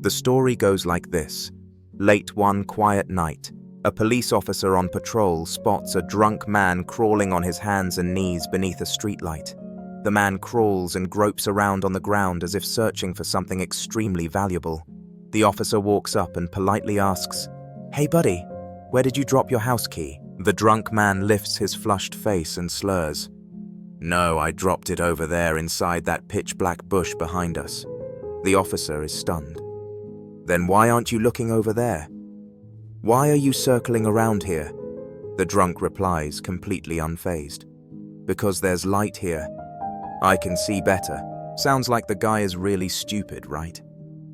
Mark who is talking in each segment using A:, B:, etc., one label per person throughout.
A: The story goes like this. Late one quiet night, a police officer on patrol spots a drunk man crawling on his hands and knees beneath a streetlight. The man crawls and gropes around on the ground as if searching for something extremely valuable. The officer walks up and politely asks, "Hey buddy, where did you drop your house key?" The drunk man lifts his flushed face and slurs, "No, I dropped it over there inside that pitch-black bush behind us." The officer is stunned. "Then why aren't you looking over there? Why are you circling around here?" The drunk replies, completely unfazed. "Because there's light here. I can see better." Sounds like the guy is really stupid, right?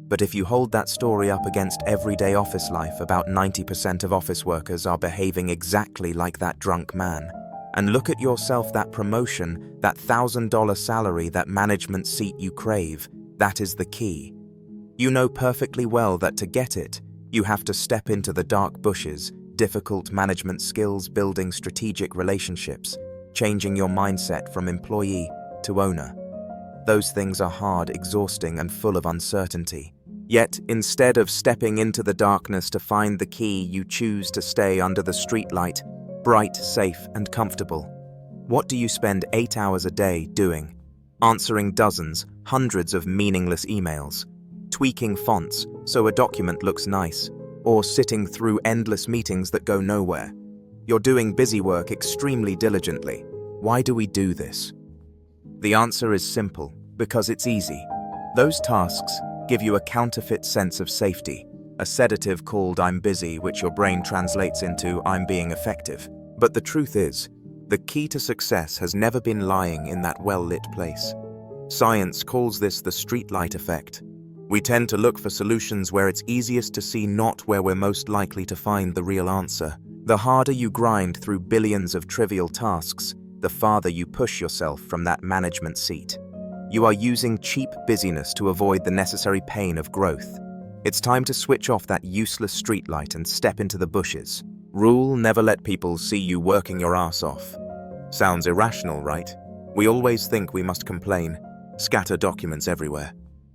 A: But if you hold that story up against everyday office life, about 90% of office workers are behaving exactly like that drunk man. And look at yourself, that promotion, that $1,000 salary, that management seat you crave, that is the key. You know perfectly well that to get it, you have to step into the dark bushes, difficult management skills, building strategic relationships, changing your mindset from employee to owner. Those things are hard, exhausting, and full of uncertainty. Yet, instead of stepping into the darkness to find the key, you choose to stay under the streetlight, bright, safe, and comfortable. What do you spend 8 hours a day doing? Answering dozens, hundreds of meaningless emails, tweaking fonts so a document looks nice, or sitting through endless meetings that go nowhere. You're doing busy work extremely diligently. Why do we do this? The answer is simple, because it's easy. Those tasks give you a counterfeit sense of safety, a sedative called "I'm busy," which your brain translates into "I'm being effective." But the truth is, the key to success has never been lying in that well-lit place. Science calls this the streetlight effect. We tend to look for solutions where it's easiest to see, not where we're most likely to find the real answer. The harder you grind through billions of trivial tasks, the farther you push yourself from that management seat. You are using cheap busyness to avoid the necessary pain of growth. It's time to switch off that useless streetlight and step into the bushes. Rule: never let people see you working your ass off. Sounds irrational, right? We always think we must complain, scatter documents everywhere,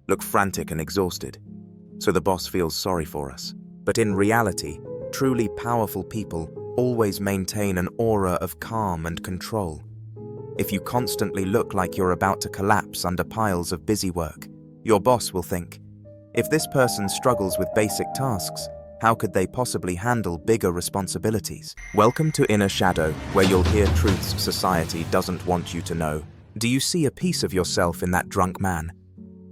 A: look frantic and exhausted, so the boss feels sorry for us. But in reality, truly powerful people always maintain an aura of calm and control. If you constantly look like you're about to collapse under piles of busy work, your boss will think, if this person struggles with basic tasks, how could they possibly handle bigger responsibilities? Welcome to Inner Shadow, where you'll hear truths society doesn't want you to know. Do you see a piece of yourself in that drunk man?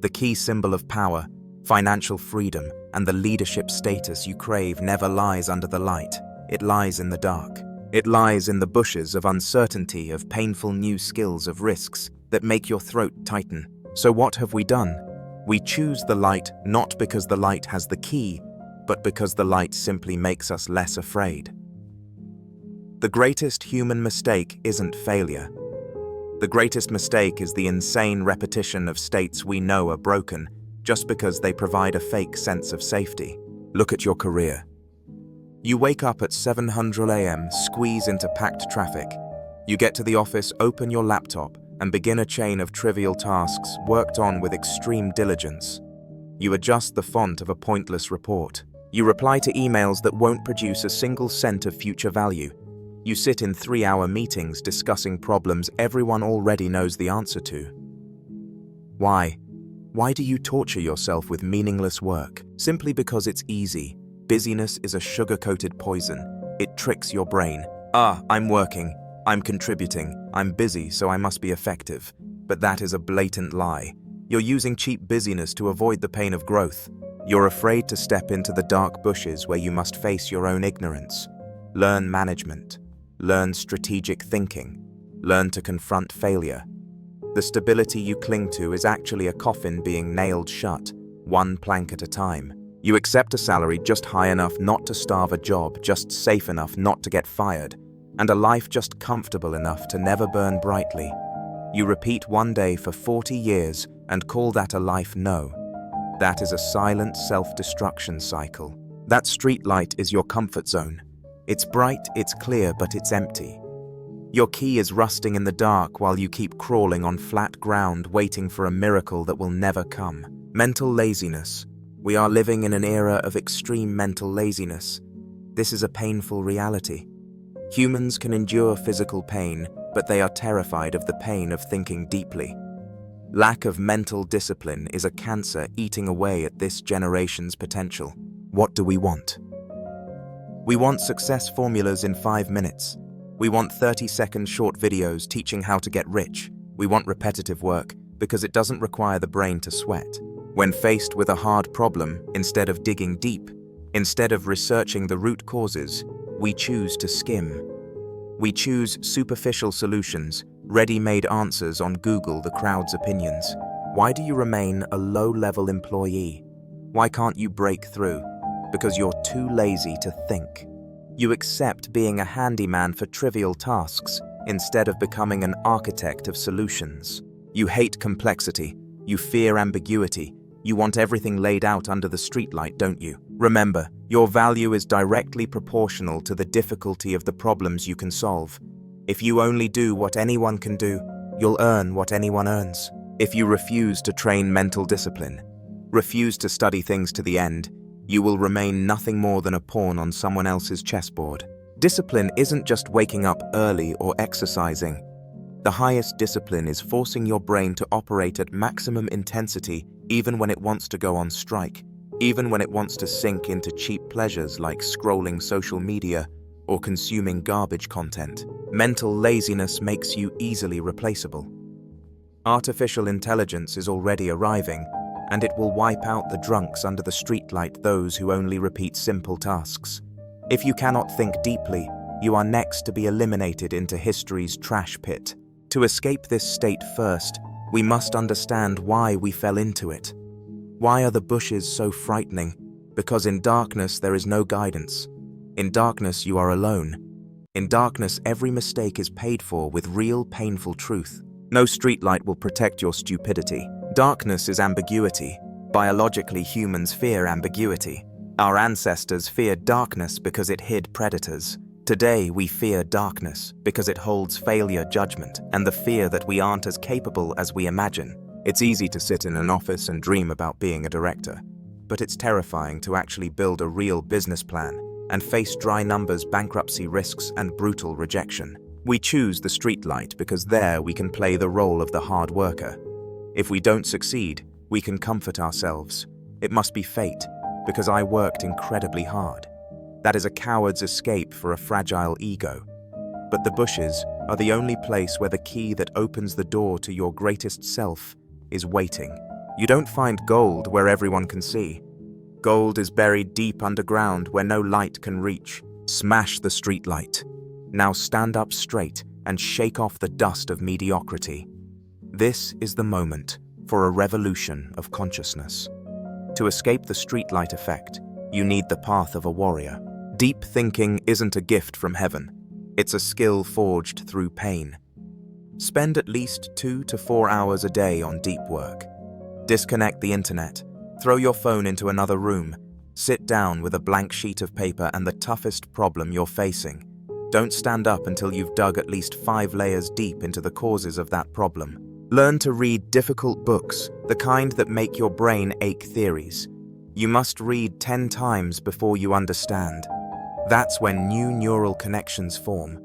A: The key symbol of power, financial freedom, and the leadership status you crave never lies under the light. It lies in the dark. It lies in the bushes of uncertainty, of painful new skills, of risks that make your throat tighten. So what have we done? We choose the light not because the light has the key, but because the light simply makes us less afraid. The greatest human mistake isn't failure. The greatest mistake is the insane repetition of states we know are broken just because they provide a fake sense of safety. Look at your career. You wake up at 7:00 a.m., squeeze into packed traffic. You get to the office, open your laptop, and begin a chain of trivial tasks worked on with extreme diligence. You adjust the font of a pointless report. You reply to emails that won't produce a single cent of future value. You sit in 3-hour meetings discussing problems everyone already knows the answer to. Why? Why do you torture yourself with meaningless work? Simply because it's easy. Busyness is a sugar-coated poison. It tricks your brain. I'm working. I'm contributing. I'm busy, so I must be effective. But that is a blatant lie. You're using cheap busyness to avoid the pain of growth. You're afraid to step into the dark bushes where you must face your own ignorance. Learn management. Learn strategic thinking. Learn to confront failure. The stability you cling to is actually a coffin being nailed shut, one plank at a time. You accept a salary just high enough not to starve, a job just safe enough not to get fired, and a life just comfortable enough to never burn brightly. You repeat one day for 40 years and call that a life? No. That is a silent self-destruction cycle. That streetlight is your comfort zone. It's bright, it's clear, but it's empty. Your key is rusting in the dark while you keep crawling on flat ground waiting for a miracle that will never come. Mental laziness. We are living in an era of extreme mental laziness. This is a painful reality. Humans can endure physical pain, but they are terrified of the pain of thinking deeply. Lack of mental discipline is a cancer eating away at this generation's potential. What do we want? We want success formulas in 5 minutes. We want 30-second short videos teaching how to get rich. We want repetitive work because it doesn't require the brain to sweat. When faced with a hard problem, instead of digging deep, instead of researching the root causes, we choose to skim. We choose superficial solutions, ready-made answers on Google the crowd's opinions. Why do you remain a low-level employee? Why can't you break through? Because you're too lazy to think. You accept being a handyman for trivial tasks instead of becoming an architect of solutions. You hate complexity. You fear ambiguity. You want everything laid out under the streetlight, don't you? Remember, your value is directly proportional to the difficulty of the problems you can solve. If you only do what anyone can do, you'll earn what anyone earns. If you refuse to train mental discipline, refuse to study things to the end, you will remain nothing more than a pawn on someone else's chessboard. Discipline isn't just waking up early or exercising. The highest discipline is forcing your brain to operate at maximum intensity even when it wants to go on strike, even when it wants to sink into cheap pleasures like scrolling social media or consuming garbage content. Mental laziness makes you easily replaceable. Artificial intelligence is already arriving, and it will wipe out the drunks under the streetlight, those who only repeat simple tasks. If you cannot think deeply, you are next to be eliminated into history's trash pit. To escape this state first, we must understand why we fell into it. Why are the bushes so frightening? Because in darkness there is no guidance. In darkness you are alone. In darkness every mistake is paid for with real painful truth. No streetlight will protect your stupidity. Darkness is ambiguity. Biologically, humans fear ambiguity. Our ancestors feared darkness because it hid predators. Today, we fear darkness because it holds failure judgment and the fear that we aren't as capable as we imagine. It's easy to sit in an office and dream about being a director, but it's terrifying to actually build a real business plan and face dry numbers, bankruptcy risks, and brutal rejection. We choose the streetlight because there we can play the role of the hard worker. If we don't succeed, we can comfort ourselves. It must be fate, because I worked incredibly hard. That is a coward's escape for a fragile ego. But the bushes are the only place where the key that opens the door to your greatest self is waiting. You don't find gold where everyone can see. Gold is buried deep underground where no light can reach. Smash the streetlight. Now stand up straight and shake off the dust of mediocrity. This is the moment for a revolution of consciousness. To escape the streetlight effect, you need the path of a warrior. Deep thinking isn't a gift from heaven. It's a skill forged through pain. Spend at least 2 to 4 hours a day on deep work. Disconnect the internet. Throw your phone into another room. Sit down with a blank sheet of paper and the toughest problem you're facing. Don't stand up until you've dug at least 5 layers deep into the causes of that problem. Learn to read difficult books, the kind that make your brain ache theories. You must read 10 times before you understand. That's when new neural connections form.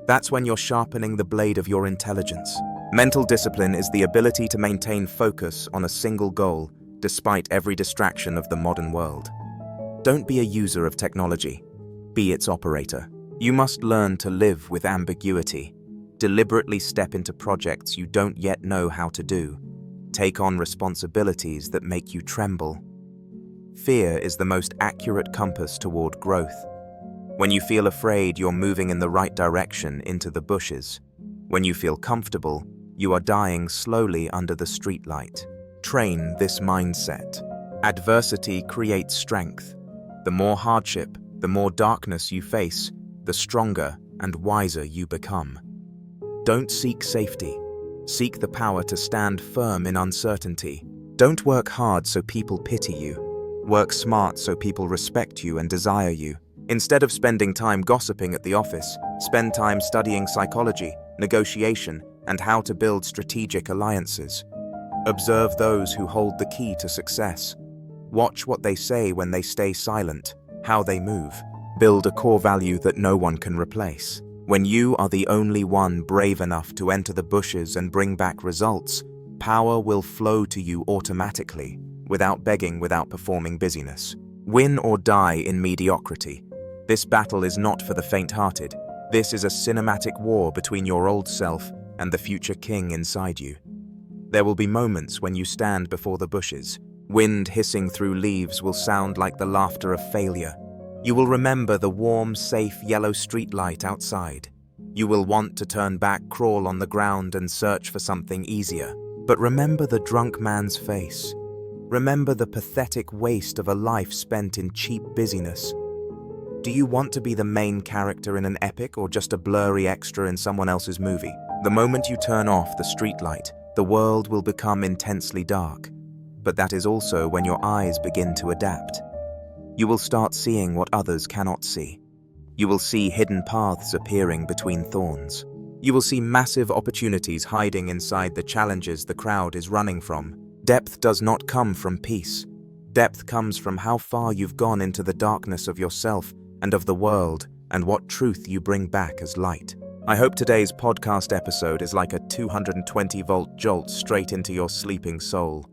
A: That's when you're sharpening the blade of your intelligence. Mental discipline is the ability to maintain focus on a single goal, despite every distraction of the modern world. Don't be a user of technology. Be its operator. You must learn to live with ambiguity. Deliberately step into projects you don't yet know how to do. Take on responsibilities that make you tremble. Fear is the most accurate compass toward growth. When you feel afraid, you're moving in the right direction into the bushes. When you feel comfortable, you are dying slowly under the streetlight. Train this mindset. Adversity creates strength. The more hardship, the more darkness you face, the stronger and wiser you become. Don't seek safety. Seek the power to stand firm in uncertainty. Don't work hard so people pity you. Work smart so people respect you and desire you. Instead of spending time gossiping at the office, spend time studying psychology, negotiation, and how to build strategic alliances. Observe those who hold the key to success. Watch what they say when they stay silent, how they move. Build a core value that no one can replace. When you are the only one brave enough to enter the bushes and bring back results, power will flow to you automatically, without begging, without performing busyness. Win or die in mediocrity. This battle is not for the faint-hearted. This is a cinematic war between your old self and the future king inside you. There will be moments when you stand before the bushes. Wind hissing through leaves will sound like the laughter of failure. You will remember the warm, safe yellow streetlight outside. You will want to turn back, crawl on the ground and search for something easier. But remember the drunk man's face. Remember the pathetic waste of a life spent in cheap busyness. Do you want to be the main character in an epic or just a blurry extra in someone else's movie? The moment you turn off the streetlight, the world will become intensely dark. But that is also when your eyes begin to adapt. You will start seeing what others cannot see. You will see hidden paths appearing between thorns. You will see massive opportunities hiding inside the challenges the crowd is running from. Depth does not come from peace. Depth comes from how far you've gone into the darkness of yourself and of the world, and what truth you bring back as light. I hope today's podcast episode is like a 220-volt jolt straight into your sleeping soul.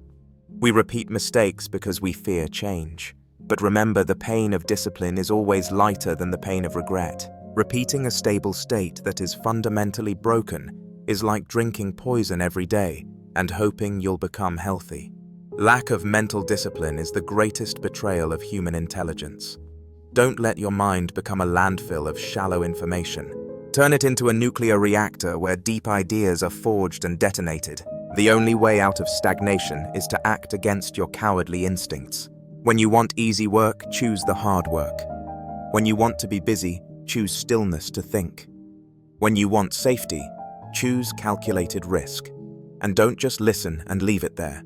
A: We repeat mistakes because we fear change. But remember, the pain of discipline is always lighter than the pain of regret. Repeating a stable state that is fundamentally broken is like drinking poison every day and hoping you'll become healthy. Lack of mental discipline is the greatest betrayal of human intelligence. Don't let your mind become a landfill of shallow information. Turn it into a nuclear reactor where deep ideas are forged and detonated. The only way out of stagnation is to act against your cowardly instincts. When you want easy work, choose the hard work. When you want to be busy, choose stillness to think. When you want safety, choose calculated risk. And don't just listen and leave it there.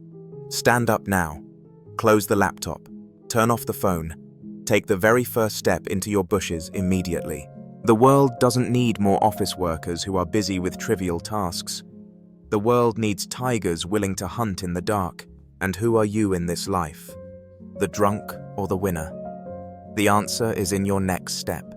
A: Stand up now. Close the laptop. Turn off the phone. Take the very first step into your bushes immediately. The world doesn't need more office workers who are busy with trivial tasks. The world needs tigers willing to hunt in the dark. And who are you in this life? The drunk or the winner? The answer is in your next step.